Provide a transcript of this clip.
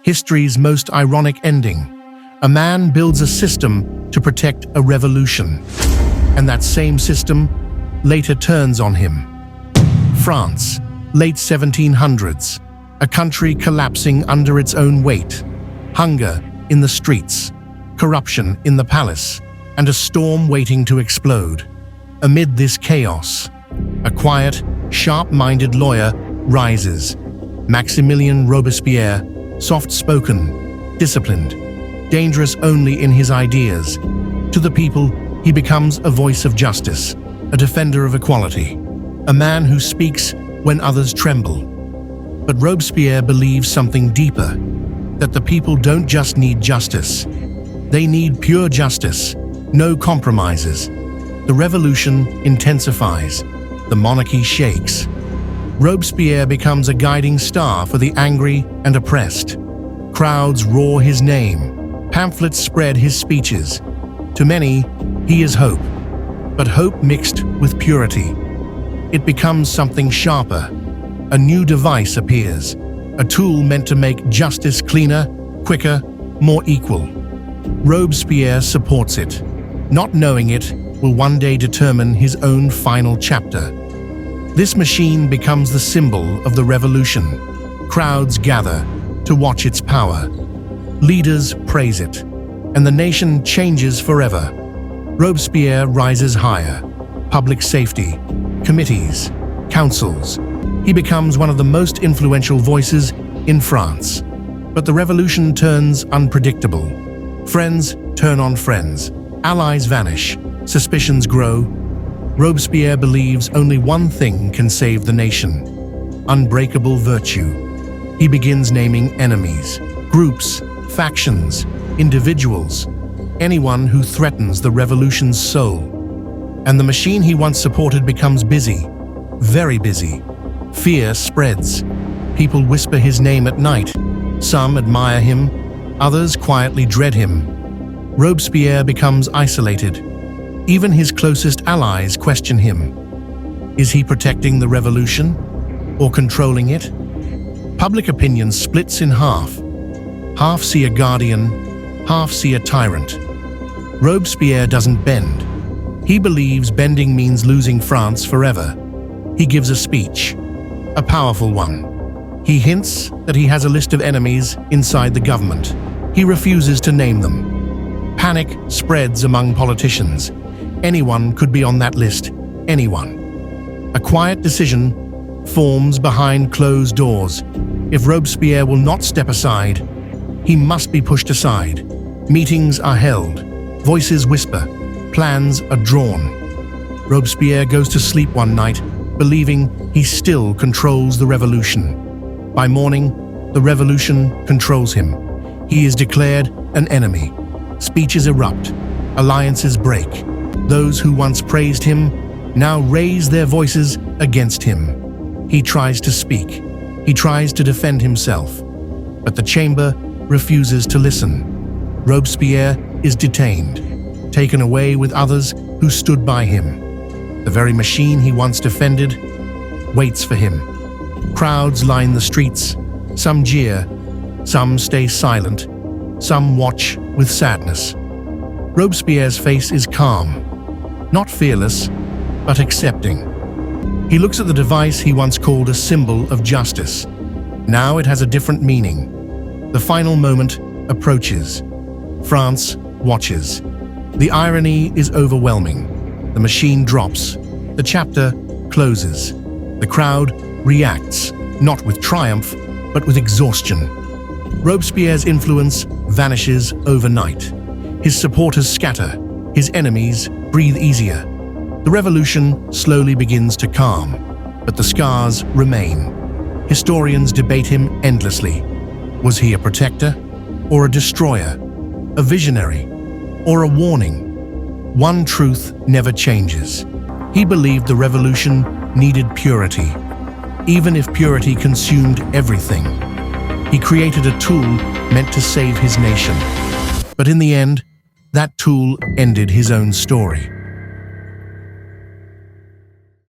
History's most ironic ending. A man builds a system to protect a revolution, and that same system later turns on him. France, late 1700s, a country collapsing under its own weight. Hunger in the streets, corruption in the palace, and a storm waiting to explode. Amid this chaos, a quiet, sharp-minded lawyer rises. Maximilien Robespierre, soft-spoken, disciplined, dangerous only in his ideas. To the people, he becomes a voice of justice, a defender of equality, a man who speaks when others tremble. But Robespierre believes something deeper, that the people don't just need justice. They need pure justice, no compromises. The revolution intensifies, the monarchy shakes. Robespierre becomes a guiding star for the angry and oppressed. Crowds roar his name, pamphlets spread his speeches. To many, he is hope, but hope mixed with purity. It becomes something sharper. A new device appears, a tool meant to make justice cleaner, quicker, more equal. Robespierre supports it, not knowing it will one day determine his own final chapter. This machine becomes the symbol of the revolution. Crowds gather to watch its power. Leaders praise it, and the nation changes forever. Robespierre rises higher. Public safety, committees, councils. He becomes one of the most influential voices in France. But the revolution turns unpredictable. Friends turn on friends. Allies vanish. Suspicions grow. Robespierre believes only one thing can save the nation: unbreakable virtue. He begins naming enemies, groups, factions, individuals, anyone who threatens the revolution's soul. And the machine he once supported becomes busy, very busy. Fear spreads. People whisper his name at night. Some admire him, others quietly dread him. Robespierre becomes isolated. Even his closest allies question him. Is he protecting the revolution or controlling it? Public opinion splits in half. Half see a guardian, half see a tyrant. Robespierre doesn't bend. He believes bending means losing France forever. He gives a speech, a powerful one. He hints that he has a list of enemies inside the government. He refuses to name them. Panic spreads among politicians. Anyone could be on that list, anyone. A quiet decision forms behind closed doors. If Robespierre will not step aside, he must be pushed aside. Meetings are held, voices whisper, plans are drawn. Robespierre goes to sleep one night, believing he still controls the revolution. By morning, the revolution controls him. He is declared an enemy. Speeches erupt, alliances break. Those who once praised him now raise their voices against him. He tries to speak. He tries to defend himself. But the chamber refuses to listen. Robespierre is detained, taken away with others who stood by him. The very machine he once defended waits for him. Crowds line the streets. Some jeer, some stay silent, some watch with sadness. Robespierre's face is calm, not fearless, but accepting. He looks at the device he once called a symbol of justice. Now it has a different meaning. The final moment approaches. France watches. The irony is overwhelming. The machine drops. The chapter closes. The crowd reacts, not with triumph, but with exhaustion. Robespierre's influence vanishes overnight. His supporters scatter. His enemies breathe easier. The revolution slowly begins to calm, but the scars remain. Historians debate him endlessly. Was he a protector or a destroyer? A visionary or a warning? One truth never changes. He believed the revolution needed purity, even if purity consumed everything. He created a tool meant to save his nation. But in the end, that tool ended his own story.